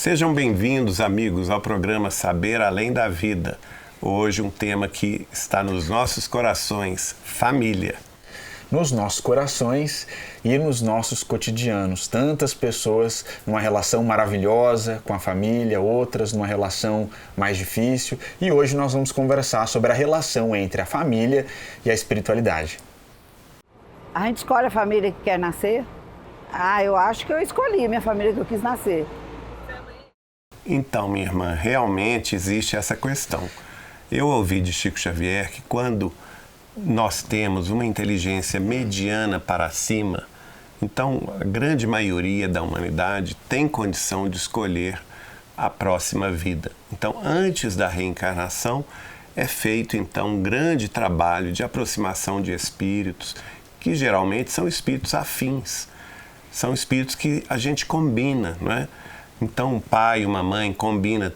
Sejam bem-vindos, amigos, ao programa Saber Além da Vida. Hoje um tema que está nos nossos corações, família. Nos nossos corações e nos nossos cotidianos. Tantas pessoas numa relação maravilhosa com a família, outras numa relação mais difícil. E hoje nós vamos conversar sobre a relação entre a família e a espiritualidade. A gente escolhe a família que quer nascer? Eu acho que eu escolhi a minha família que eu quis nascer. Então, minha irmã, realmente existe essa questão. Eu ouvi de Chico Xavier que quando nós temos uma inteligência mediana para cima, então a grande maioria da humanidade tem condição de escolher a próxima vida. Então, antes da reencarnação, é feito então um grande trabalho de aproximação de espíritos, que geralmente são espíritos afins, são espíritos que a gente combina, não é? Então, um pai e uma mãe combinam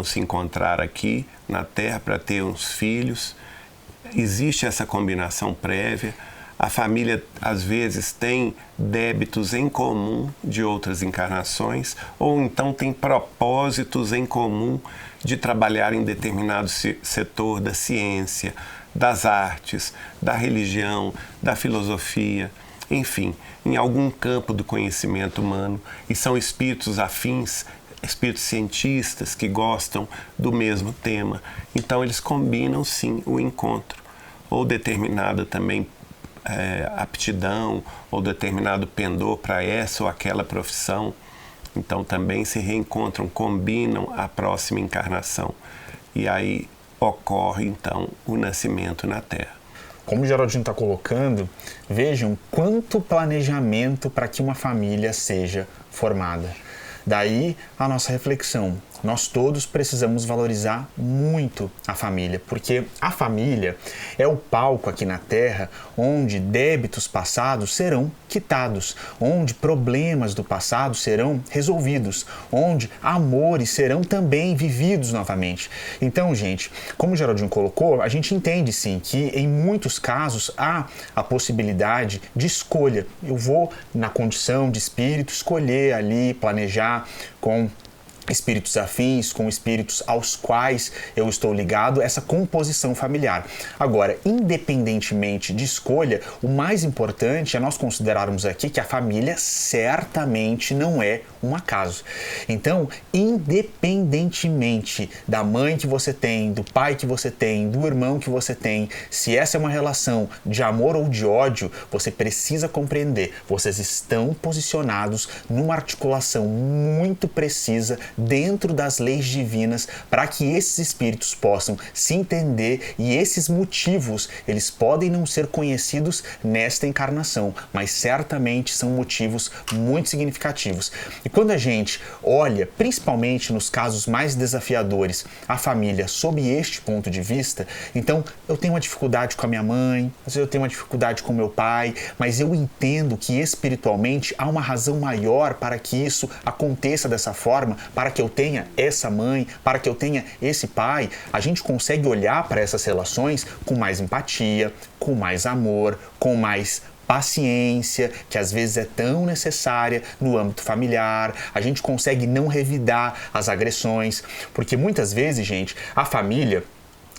se encontrar aqui na Terra para ter uns filhos. Existe essa combinação prévia. A família, às vezes, tem débitos em comum de outras encarnações, ou então tem propósitos em comum de trabalhar em determinado setor da ciência, das artes, da religião, da filosofia, enfim, em algum campo do conhecimento humano, e são espíritos afins, espíritos cientistas que gostam do mesmo tema. Então eles combinam sim o encontro, ou determinada também aptidão, ou determinado pendor para essa ou aquela profissão. Então também se reencontram, combinam a próxima encarnação. E aí ocorre então o nascimento na Terra. Como o Geraldinho está colocando, vejam quanto planejamento para que uma família seja formada. Daí a nossa reflexão. Nós todos precisamos valorizar muito a família, porque a família é o palco aqui na Terra onde débitos passados serão quitados, onde problemas do passado serão resolvidos, onde amores serão também vividos novamente. Então, gente, como o Geraldinho colocou, a gente entende sim que em muitos casos há a possibilidade de escolha. Eu vou, na condição de espírito, escolher ali, planejar com espíritos afins, com espíritos aos quais eu estou ligado, essa composição familiar. Agora, independentemente de escolha, o mais importante é nós considerarmos aqui que a família certamente não é um acaso. Então, independentemente da mãe que você tem, do pai que você tem, do irmão que você tem, se essa é uma relação de amor ou de ódio, você precisa compreender, vocês estão posicionados numa articulação muito precisa dentro das leis divinas para que esses espíritos possam se entender, e esses motivos, eles podem não ser conhecidos nesta encarnação, mas certamente são motivos muito significativos. E quando a gente olha, principalmente nos casos mais desafiadores, a família sob este ponto de vista, então eu tenho uma dificuldade com a minha mãe, às vezes eu tenho uma dificuldade com o meu pai, mas eu entendo que espiritualmente há uma razão maior para que isso aconteça dessa forma, para que eu tenha essa mãe, para que eu tenha esse pai. A gente consegue olhar para essas relações com mais empatia, com mais amor, com mais paciência, que às vezes é tão necessária no âmbito familiar. A gente consegue não revidar as agressões, porque muitas vezes, gente, a família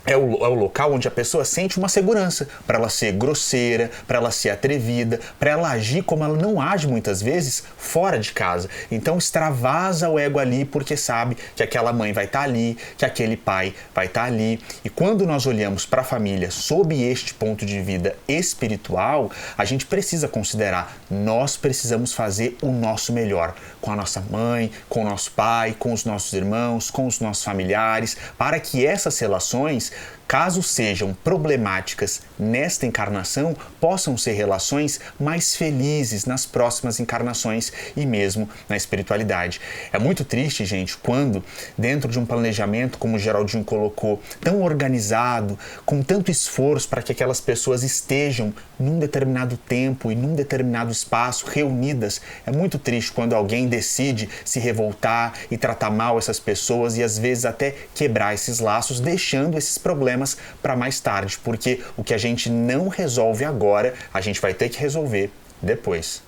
é o local onde a pessoa sente uma segurança para ela ser grosseira, para ela ser atrevida, para ela agir como ela não age muitas vezes fora de casa. Então extravasa o ego ali porque sabe que aquela mãe vai estar ali, que aquele pai vai estar ali. E quando nós olhamos para a família sob este ponto de vida espiritual, a gente precisa considerar, nós precisamos fazer o nosso melhor com a nossa mãe, com o nosso pai, com os nossos irmãos, com os nossos familiares, para que essas relações, caso sejam problemáticas nesta encarnação, possam ser relações mais felizes nas próximas encarnações e mesmo na espiritualidade. É muito triste, gente, quando dentro de um planejamento, como o Geraldinho colocou, tão organizado, com tanto esforço para que aquelas pessoas estejam num determinado tempo e num determinado espaço reunidas, é muito triste quando alguém decide se revoltar e tratar mal essas pessoas e às vezes até quebrar esses laços, deixando esses problemas para mais tarde, porque o que a gente não resolve agora, a gente vai ter que resolver depois.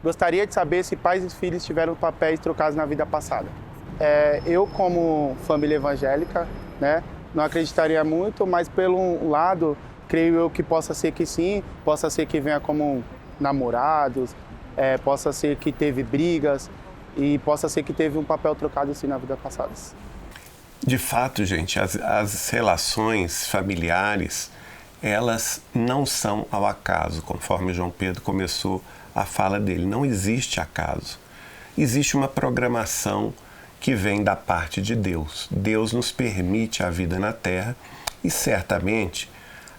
gostaria de saber se pais e filhos tiveram papéis trocados na vida passada. Eu, como família evangélica, né, não acreditaria muito, mas pelo um lado, creio eu que possa ser que sim, possa ser que venha como namorados, possa ser que teve brigas e possa ser que teve um papel trocado sim na vida passada. De fato, gente, as relações familiares, elas não são ao acaso, conforme João Pedro começou a fala dele. Não existe acaso. Existe uma programação que vem da parte de Deus. Deus nos permite a vida na Terra e, certamente,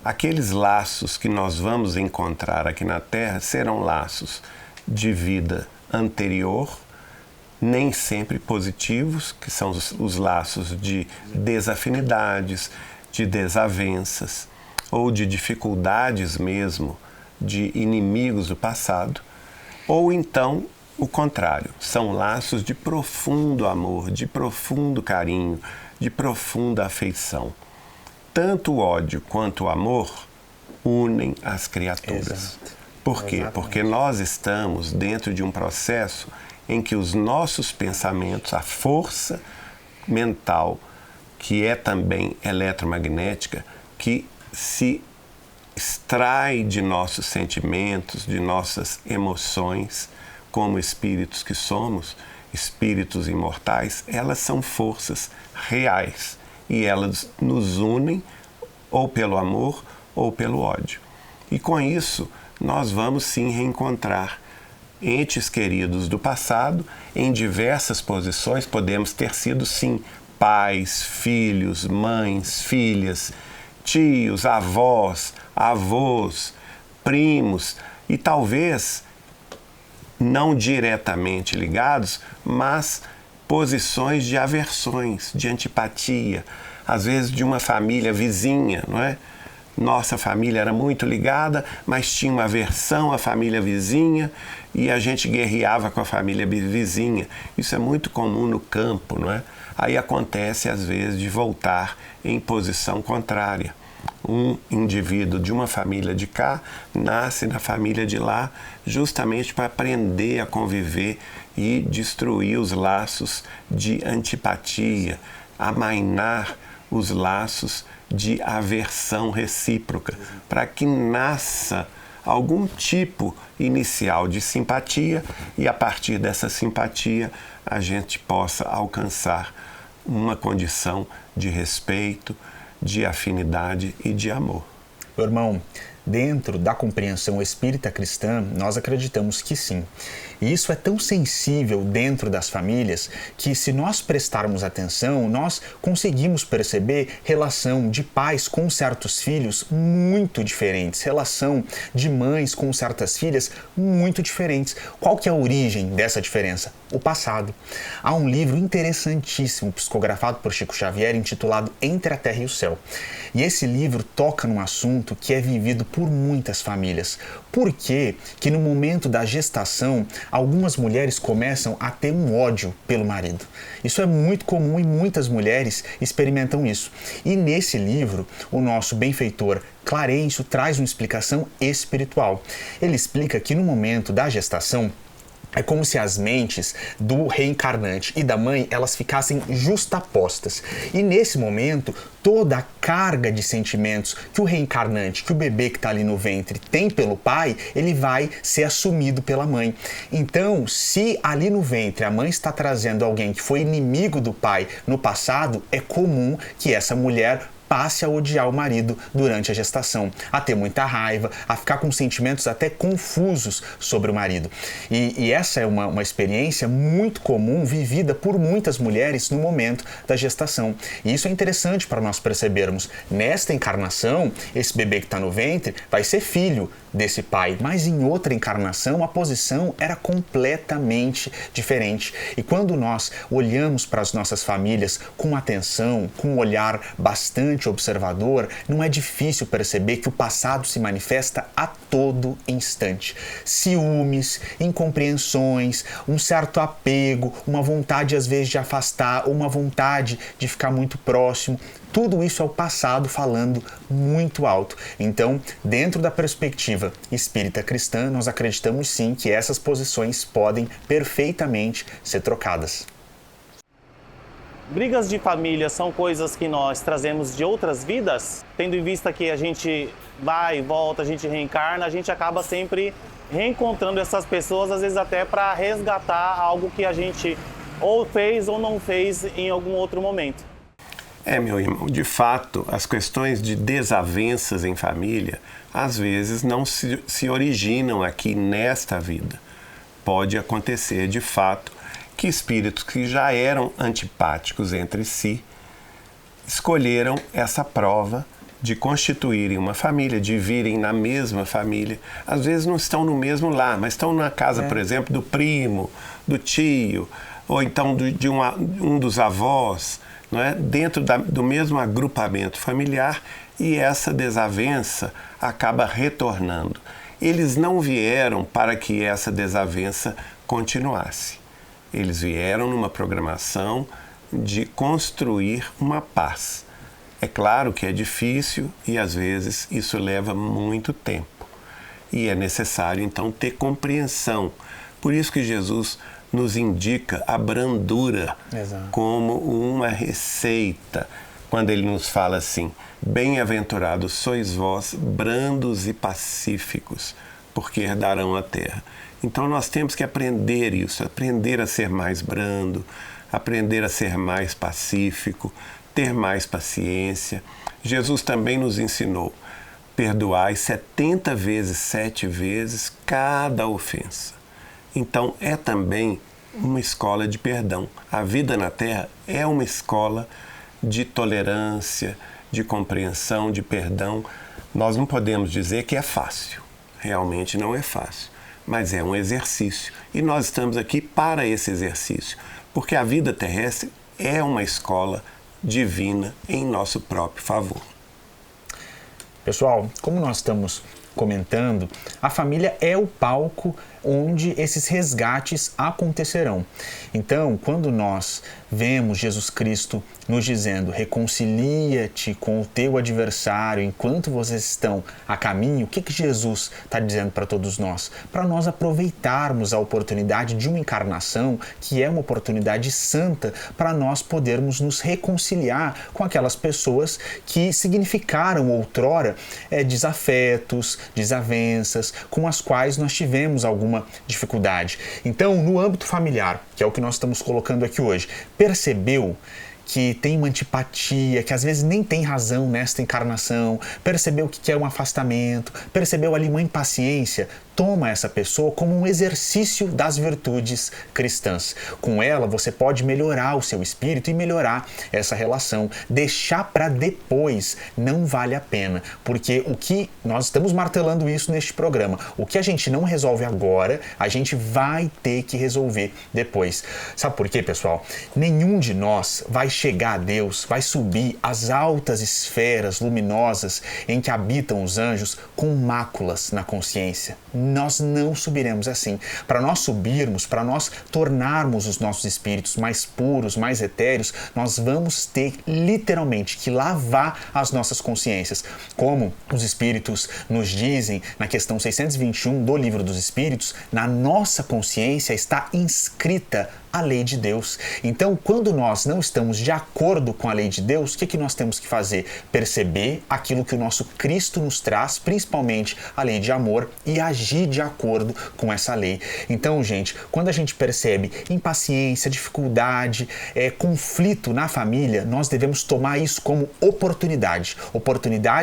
aqueles laços que nós vamos encontrar aqui na Terra serão laços de vida anterior, nem sempre positivos, que são os laços de desafinidades, de desavenças ou de dificuldades mesmo, de inimigos do passado, ou então o contrário, são laços de profundo amor, de profundo carinho, de profunda afeição. Tanto o ódio quanto o amor unem as criaturas. Exato. Por quê? Exatamente. Porque nós estamos dentro de um processo em que os nossos pensamentos, a força mental, que é também eletromagnética, que se extrai de nossos sentimentos, de nossas emoções, como espíritos que somos, espíritos imortais, elas são forças reais e elas nos unem ou pelo amor ou pelo ódio. E com isso, nós vamos sim reencontrar entes queridos do passado em diversas posições. Podemos ter sido sim pais, filhos, mães, filhas, tios, avós, avós, primos e talvez não diretamente ligados, mas posições de aversões, de antipatia, às vezes de uma família vizinha, não é? Nossa família era muito ligada, mas tinha uma aversão à família vizinha e a gente guerreava com a família vizinha. Isso é muito comum no campo, não é? Aí acontece, às vezes, de voltar em posição contrária. Um indivíduo de uma família de cá nasce na família de lá justamente para aprender a conviver e destruir os laços de antipatia, amainar os laços de aversão recíproca, para que nasça algum tipo inicial de simpatia e a partir dessa simpatia a gente possa alcançar uma condição de respeito, de afinidade e de amor. Meu irmão, dentro da compreensão espírita cristã, nós acreditamos que sim. E isso é tão sensível dentro das famílias que, se nós prestarmos atenção, nós conseguimos perceber relação de pais com certos filhos muito diferentes, relação de mães com certas filhas muito diferentes. Qual que é a origem dessa diferença? O passado. Há um livro interessantíssimo, psicografado por Chico Xavier, intitulado Entre a Terra e o Céu. E esse livro toca num assunto que é vivido por muitas famílias. Por que que no momento da gestação algumas mulheres começam a ter um ódio pelo marido? Isso é muito comum e muitas mulheres experimentam isso. E nesse livro, o nosso benfeitor Clarencio traz uma explicação espiritual. Ele explica que no momento da gestação, é como se as mentes do reencarnante e da mãe, elas ficassem justapostas. E nesse momento, toda a carga de sentimentos que o reencarnante, que o bebê que está ali no ventre tem pelo pai, ele vai ser assumido pela mãe. Então, se ali no ventre a mãe está trazendo alguém que foi inimigo do pai no passado, é comum que essa mulher passe a odiar o marido durante a gestação, a ter muita raiva, a ficar com sentimentos até confusos sobre o marido. E essa é uma experiência muito comum, vivida por muitas mulheres no momento da gestação. E isso é interessante para nós percebermos. Nesta encarnação, esse bebê que está no ventre vai ser filho desse pai, mas em outra encarnação a posição era completamente diferente. E quando nós olhamos para as nossas famílias com atenção, com um olhar bastante vigilante observador, não é difícil perceber que o passado se manifesta a todo instante. Ciúmes, incompreensões, um certo apego, uma vontade às vezes de afastar, uma vontade de ficar muito próximo. Tudo isso é o passado falando muito alto. Então, dentro da perspectiva espírita cristã, nós acreditamos sim que essas posições podem perfeitamente ser trocadas. Brigas de família são coisas que nós trazemos de outras vidas? Tendo em vista que a gente vai e volta, a gente reencarna, a gente acaba sempre reencontrando essas pessoas, às vezes até para resgatar algo que a gente ou fez ou não fez em algum outro momento. Meu irmão, de fato, as questões de desavenças em família, às vezes não se originam aqui nesta vida. Pode acontecer, de fato, que espíritos que já eram antipáticos entre si escolheram essa prova de constituírem uma família, de virem na mesma família. Às vezes não estão no mesmo lar, mas estão na casa, por exemplo, do primo, do tio, ou então de um dos avós, não é? Dentro do mesmo agrupamento familiar, e essa desavença acaba retornando. Eles não vieram para que essa desavença continuasse. Eles vieram numa programação de construir uma paz. É claro que é difícil e às vezes isso leva muito tempo. E é necessário então ter compreensão. Por isso que Jesus nos indica a brandura como uma receita, quando ele nos fala assim: bem-aventurados sois vós, brandos e pacíficos, porque herdarão a terra. Então nós temos que aprender isso, aprender a ser mais brando, aprender a ser mais pacífico, ter mais paciência. Jesus também nos ensinou: perdoai 70 vezes, 7 vezes cada ofensa. Então é também uma escola de perdão. A vida na Terra é uma escola de tolerância, de compreensão, de perdão. Nós não podemos dizer que é fácil. Realmente não é fácil. Mas é um exercício. E nós estamos aqui para esse exercício. Porque a vida terrestre é uma escola divina em nosso próprio favor. Pessoal, como nós estamos comentando, a família é o palco onde esses resgates acontecerão. Então, quando nós vemos Jesus Cristo nos dizendo: reconcilia-te com o teu adversário enquanto vocês estão a caminho, o que Jesus está dizendo para todos nós? Para nós aproveitarmos a oportunidade de uma encarnação, que é uma oportunidade santa, para nós podermos nos reconciliar com aquelas pessoas que significaram outrora desafetos, desavenças, com as quais nós tivemos alguma dificuldade. Então, no âmbito familiar, que é o que nós estamos colocando aqui hoje, percebeu que tem uma antipatia, que às vezes nem tem razão nesta encarnação, percebeu que quer um afastamento, percebeu ali uma impaciência, toma essa pessoa como um exercício das virtudes cristãs. Com ela você pode melhorar o seu espírito e melhorar essa relação. Deixar para depois não vale a pena, porque o que nós estamos martelando isso neste programa, o que a gente não resolve agora, a gente vai ter que resolver depois. Sabe por quê, pessoal? Nenhum de nós vai chegar a Deus, vai subir às altas esferas luminosas em que habitam os anjos com máculas na consciência. Nós não subiremos assim. Para nós subirmos, para nós tornarmos os nossos espíritos mais puros, mais etéreos, nós vamos ter literalmente que lavar as nossas consciências. Como os espíritos nos dizem na questão 621 do Livro dos Espíritos, na nossa consciência está inscrita a lei de Deus. Então, quando nós não estamos de acordo com a lei de Deus, o que nós temos que fazer? Perceber aquilo que o nosso Cristo nos traz, principalmente a lei de amor, e agir de acordo com essa lei. Então, gente, quando a gente percebe impaciência, dificuldade, conflito na família, nós devemos tomar isso como oportunidade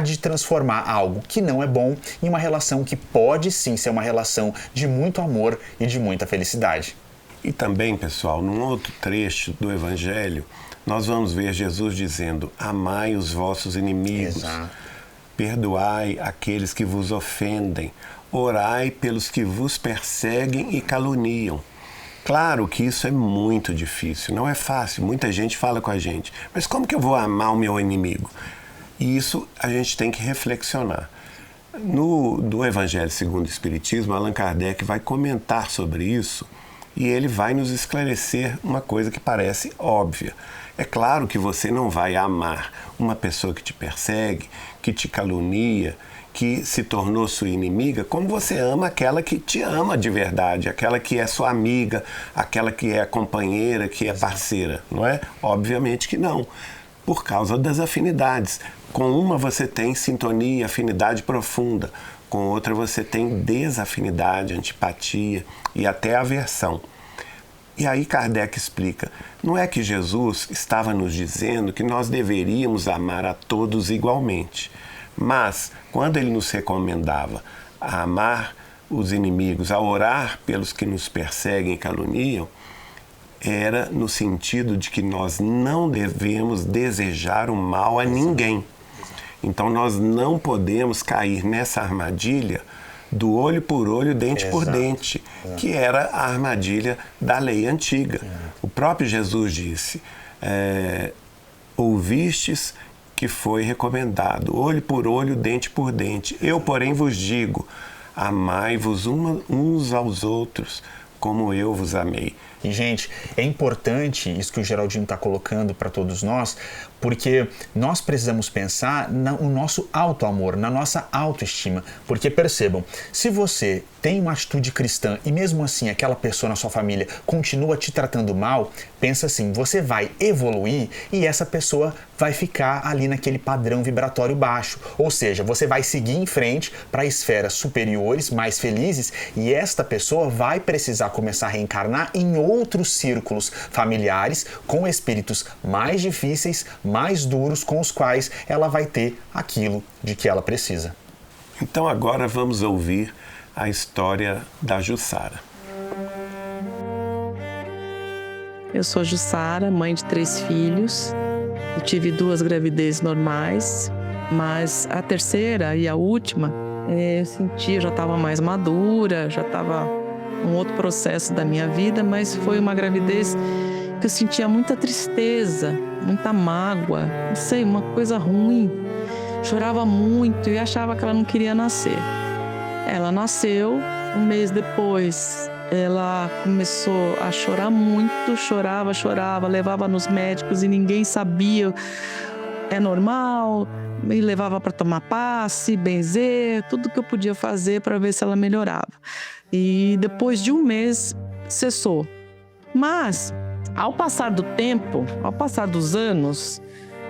de transformar algo que não é bom em uma relação que pode sim ser uma relação de muito amor e de muita felicidade. E também, pessoal, num outro trecho do Evangelho, nós vamos ver Jesus dizendo: amai os vossos inimigos, Exato. Perdoai aqueles que vos ofendem, orai pelos que vos perseguem e caluniam. Claro que isso é muito difícil, não é fácil. Muita gente fala com a gente: mas como que eu vou amar o meu inimigo? E isso a gente tem que reflexionar. No Evangelho segundo o Espiritismo, Allan Kardec vai comentar sobre isso e ele vai nos esclarecer uma coisa que parece óbvia. É claro que você não vai amar uma pessoa que te persegue, que te calunia, que se tornou sua inimiga, como você ama aquela que te ama de verdade, aquela que é sua amiga, aquela que é companheira, que é parceira, não é? Obviamente que não, por causa das afinidades. Com uma você tem sintonia, afinidade profunda, com outra você tem desafinidade, antipatia e até aversão. E aí Kardec explica, não é que Jesus estava nos dizendo que nós deveríamos amar a todos igualmente, mas quando ele nos recomendava a amar os inimigos, a orar pelos que nos perseguem e caluniam, era no sentido de que nós não devemos desejar o mal a ninguém. Então nós não podemos cair nessa armadilha do olho por olho, dente por dente, que era a armadilha da lei antiga. O próprio Jesus disse, ouvistes que foi recomendado, olho por olho, dente por dente. Eu, porém, vos digo, amai-vos uns aos outros, como eu vos amei. E, gente, é importante isso que o Geraldinho está colocando para todos nós, porque nós precisamos pensar no nosso auto-amor, na nossa autoestima. Porque, percebam, se você tem uma atitude cristã e mesmo assim aquela pessoa na sua família continua te tratando mal, pensa assim, você vai evoluir e essa pessoa vai ficar ali naquele padrão vibratório baixo. Ou seja, você vai seguir em frente para esferas superiores, mais felizes, e esta pessoa vai precisar começar a reencarnar em outros círculos familiares com espíritos mais difíceis, mais duros, com os quais ela vai ter aquilo de que ela precisa. Então agora vamos ouvir a história da Jussara. Eu sou Jussara, mãe de 3 filhos. Eu tive 2 gravidezes normais, mas a terceira e a última, eu senti, eu já estava mais madura, já estava um outro processo da minha vida, mas foi uma gravidez que eu sentia muita tristeza, muita mágoa, não sei, uma coisa ruim. Chorava muito e achava que ela não queria nascer. Ela nasceu, um mês depois ela começou a chorar muito, chorava, levava nos médicos e ninguém sabia. É normal, me levava para tomar passe, benzer, tudo que eu podia fazer para ver se ela melhorava. E depois de um mês, cessou. Mas, ao passar do tempo, ao passar dos anos,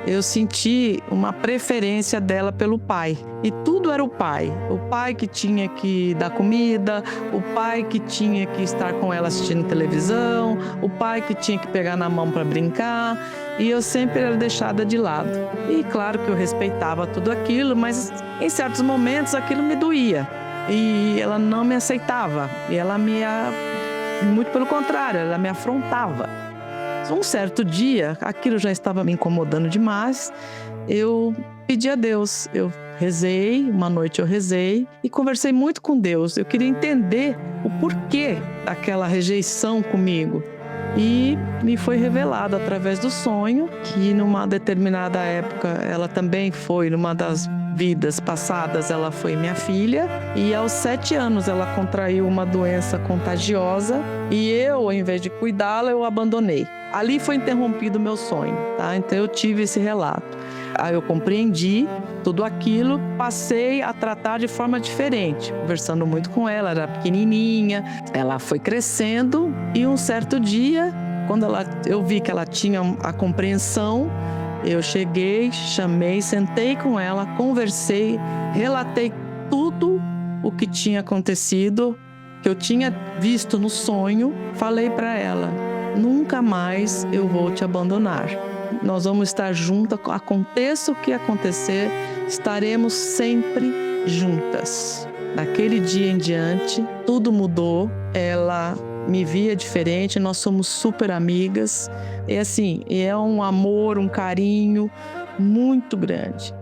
eu senti uma preferência dela pelo pai. E tudo era o pai. O pai que tinha que dar comida, o pai que tinha que estar com ela assistindo televisão, o pai que tinha que pegar na mão para brincar. E eu sempre era deixada de lado. E claro que eu respeitava tudo aquilo, mas em certos momentos aquilo me doía. E ela não me aceitava. E ela muito pelo contrário, ela me afrontava. Um certo dia, aquilo já estava me incomodando demais, eu pedi a Deus, eu rezei, uma noite eu rezei e conversei muito com Deus. Eu queria entender o porquê daquela rejeição comigo. E me foi revelado através do sonho que numa determinada época, ela também foi, numa das vidas passadas, ela foi minha filha. E aos 7 anos ela contraiu uma doença contagiosa e eu, ao invés de cuidá-la, eu abandonei. Ali foi interrompido o meu sonho, tá? Então eu tive esse relato. Aí eu compreendi tudo aquilo, passei a tratar de forma diferente, conversando muito com ela, era pequenininha, ela foi crescendo e um certo dia, quando eu vi que ela tinha a compreensão, eu cheguei, chamei, sentei com ela, conversei, relatei tudo o que tinha acontecido, que eu tinha visto no sonho, falei para ela: nunca mais eu vou te abandonar. Nós vamos estar juntas, aconteça o que acontecer, estaremos sempre juntas. Daquele dia em diante, tudo mudou, ela me via diferente, nós somos super amigas. E assim, é um amor, um carinho muito grande.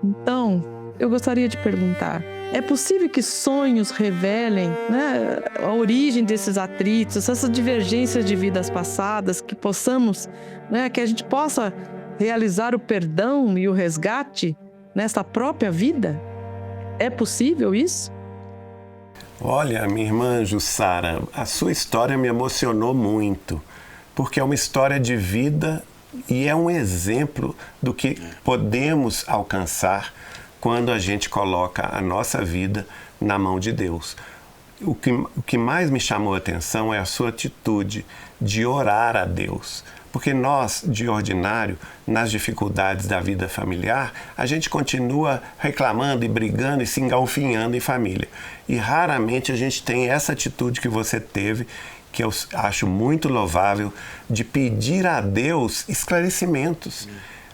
Então, eu gostaria de perguntar, é possível que sonhos revelem, né, a origem desses atritos, essas divergências de vidas passadas, que possamos, né, que a gente possa realizar o perdão e o resgate nessa própria vida? É possível isso? Olha, minha irmã Jussara, a sua história me emocionou muito, porque é uma história de vida e é um exemplo do que podemos alcançar quando a gente coloca a nossa vida na mão de Deus. O que mais me chamou a atenção é a sua atitude de orar a Deus. Porque nós, de ordinário, nas dificuldades da vida familiar, a gente continua reclamando e brigando e se engalfinhando em família. E raramente a gente tem essa atitude que você teve, que eu acho muito louvável, de pedir a Deus esclarecimentos.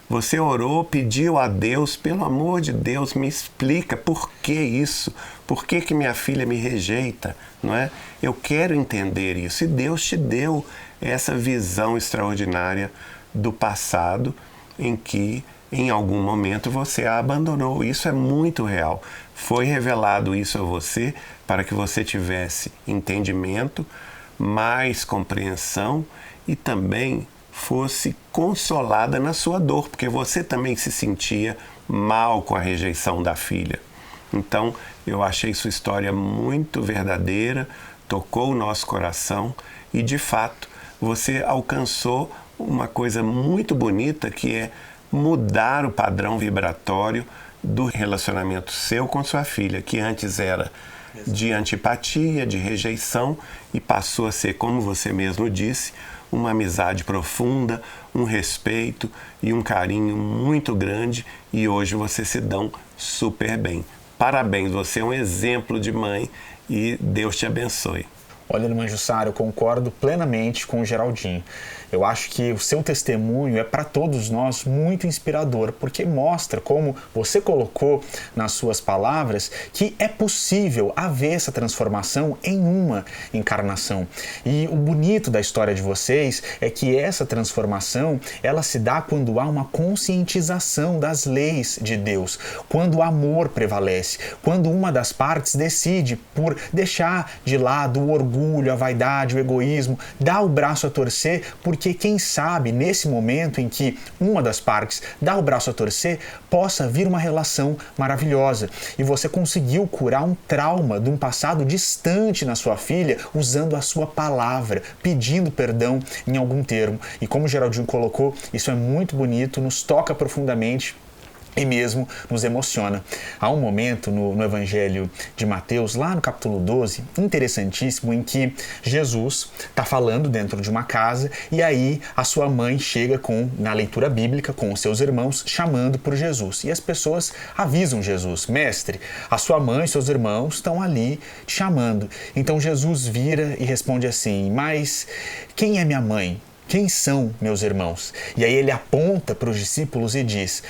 Você orou, pediu a Deus, pelo amor de Deus, me explica por que isso, por que minha filha me rejeita, não é? Eu quero entender isso. E Deus te deu essa visão extraordinária do passado em que, em algum momento, você a abandonou. Isso é muito real. Foi revelado isso a você para que você tivesse entendimento, mais compreensão e também fosse consolada na sua dor, porque você também se sentia mal com a rejeição da filha. Então, eu achei sua história muito verdadeira, tocou o nosso coração e, de fato, você alcançou uma coisa muito bonita, que é mudar o padrão vibratório do relacionamento seu com sua filha, que antes era de antipatia, de rejeição, e passou a ser, como você mesmo disse, uma amizade profunda, um respeito e um carinho muito grande, e hoje vocês se dão super bem. Parabéns, você é um exemplo de mãe e Deus te abençoe. Olha, irmã Jussara, eu concordo plenamente com o Geraldinho. Eu acho que o seu testemunho é para todos nós muito inspirador, porque mostra, como você colocou nas suas palavras, que é possível haver essa transformação em uma encarnação. E o bonito da história de vocês é que essa transformação, ela se dá quando há uma conscientização das leis de Deus, quando o amor prevalece, quando uma das partes decide por deixar de lado o orgulho, a vaidade, o egoísmo, dar o braço a torcer, porque quem sabe, nesse momento em que uma das partes dá o braço a torcer, possa vir uma relação maravilhosa. E você conseguiu curar um trauma de um passado distante na sua filha, usando a sua palavra, pedindo perdão em algum termo. E como o Geraldinho colocou, isso é muito bonito, nos toca profundamente e mesmo nos emociona. Há um momento no Evangelho de Mateus, lá no capítulo 12, interessantíssimo, em que Jesus está falando dentro de uma casa e aí a sua mãe chega na leitura bíblica com os seus irmãos, chamando por Jesus. E as pessoas avisam Jesus: mestre, a sua mãe e seus irmãos estão ali te chamando. Então Jesus vira e responde assim: mas quem é minha mãe? Quem são meus irmãos? E aí ele aponta para os discípulos e diz: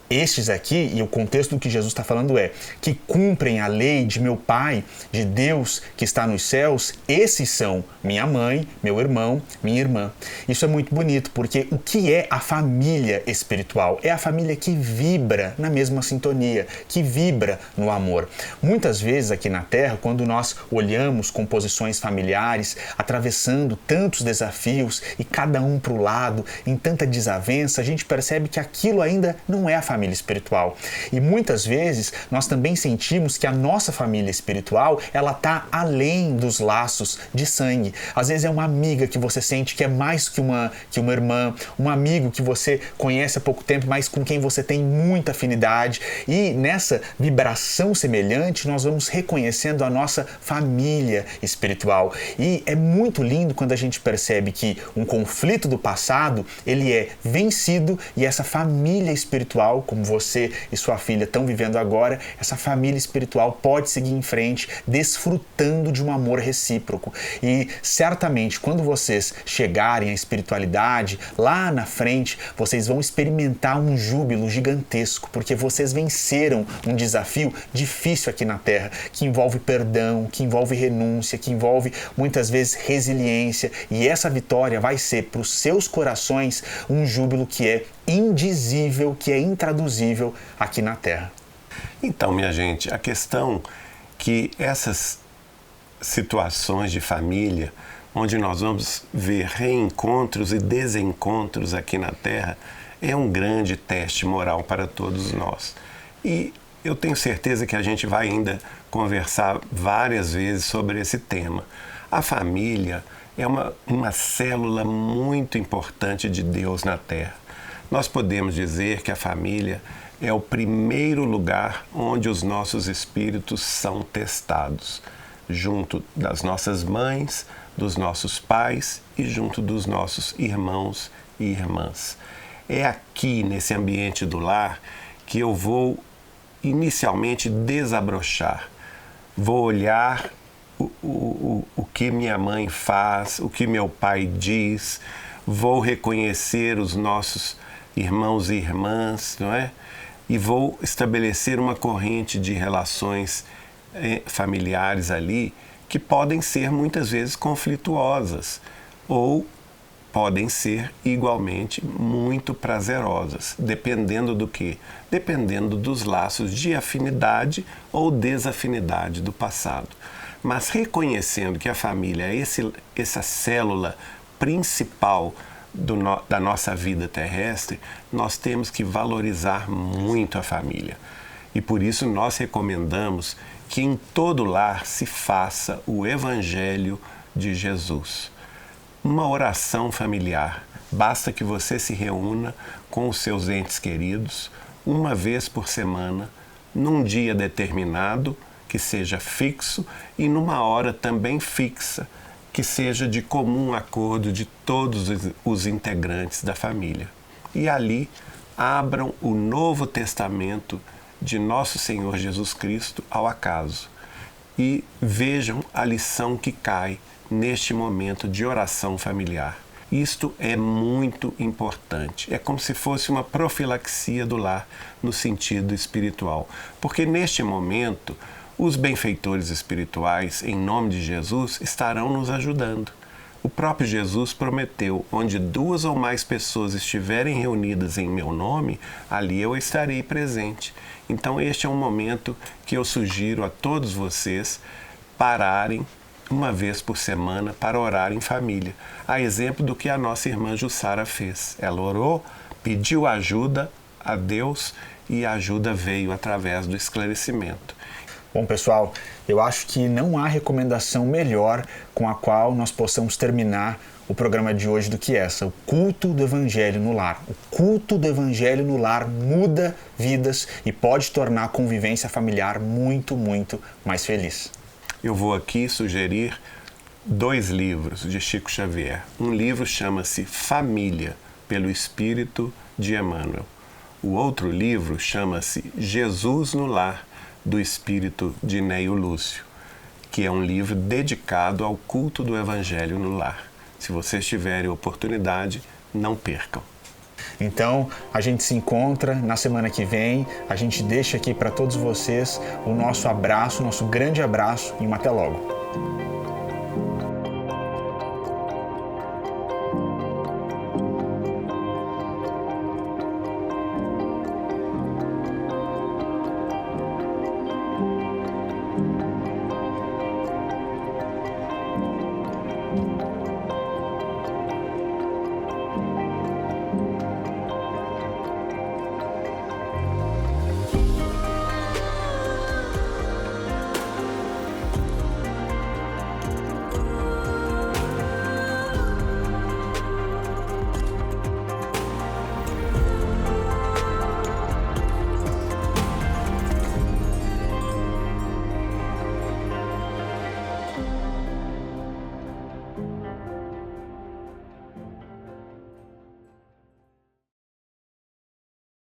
estes aqui, e o contexto do que Jesus está falando é que cumprem a lei de meu Pai, de Deus que está nos céus, esses são minha mãe, meu irmão, minha irmã. Isso é muito bonito, porque o que é a família espiritual? É a família que vibra na mesma sintonia, que vibra no amor. Muitas vezes aqui na Terra, quando nós olhamos composições familiares, atravessando tantos desafios e cada um para o lado, em tanta desavença, a gente percebe que aquilo ainda não é a família espiritual. E muitas vezes nós também sentimos que a nossa família espiritual, ela está além dos laços de sangue. Às vezes é uma amiga que você sente que é mais que uma irmã, um amigo que você conhece há pouco tempo, mas com quem você tem muita afinidade. E nessa vibração semelhante, nós vamos reconhecendo a nossa família espiritual. E é muito lindo quando a gente percebe que um conflito do passado, ele é vencido e essa família espiritual, como você e sua filha estão vivendo agora, essa família espiritual pode seguir em frente, desfrutando de um amor recíproco. E certamente, quando vocês chegarem à espiritualidade, lá na frente, vocês vão experimentar um júbilo gigantesco, porque vocês venceram um desafio difícil aqui na Terra, que envolve perdão, que envolve renúncia, que envolve muitas vezes resiliência, e essa vitória vai ser para os seus corações um júbilo que é indizível, que é intraduzível aqui na Terra. Então, minha gente, a questão que essas situações de família, onde nós vamos ver reencontros e desencontros aqui na Terra, é um grande teste moral para todos nós. E eu tenho certeza que a gente vai ainda conversar várias vezes sobre esse tema. A família é uma célula muito importante de Deus na Terra. Nós podemos dizer que a família é o primeiro lugar onde os nossos espíritos são testados, junto das nossas mães, dos nossos pais e junto dos nossos irmãos e irmãs. É aqui, nesse ambiente do lar, que eu vou inicialmente desabrochar. Vou olhar o que minha mãe faz, o que meu pai diz, vou reconhecer os nossos irmãos e irmãs, não é? E vou estabelecer uma corrente de relações familiares ali que podem ser muitas vezes conflituosas ou podem ser igualmente muito prazerosas, dependendo do quê? Dependendo dos laços de afinidade ou desafinidade do passado. Mas reconhecendo que a família é essa célula principal da nossa vida terrestre, nós temos que valorizar muito a família. E por isso nós recomendamos que em todo lar se faça o Evangelho de Jesus. Uma oração familiar. Basta que você se reúna com os seus entes queridos uma vez por semana, num dia determinado, que seja fixo, e numa hora também fixa, que seja de comum acordo de todos os integrantes da família. E ali abram o Novo Testamento de Nosso Senhor Jesus Cristo ao acaso e vejam a lição que cai neste momento de oração familiar. Isto é muito importante. É como se fosse uma profilaxia do lar no sentido espiritual. Porque neste momento, os benfeitores espirituais, em nome de Jesus, estarão nos ajudando. O próprio Jesus prometeu, onde 2 ou mais pessoas estiverem reunidas em meu nome, ali eu estarei presente. Então este é um momento que eu sugiro a todos vocês pararem uma vez por semana para orar em família. A exemplo do que a nossa irmã Jussara fez. Ela orou, pediu ajuda a Deus e a ajuda veio através do esclarecimento. Bom, pessoal, eu acho que não há recomendação melhor com a qual nós possamos terminar o programa de hoje do que essa, o culto do Evangelho no lar. O culto do Evangelho no lar muda vidas e pode tornar a convivência familiar muito, muito mais feliz. Eu vou aqui sugerir 2 livros de Chico Xavier. Um livro chama-se Família, pelo Espírito de Emmanuel. O outro livro chama-se Jesus no Lar, do Espírito de Neio Lúcio, que é um livro dedicado ao culto do Evangelho no lar. Se vocês tiverem oportunidade, não percam. Então, a gente se encontra na semana que vem. A gente deixa aqui para todos vocês o nosso abraço, nosso grande abraço e até logo.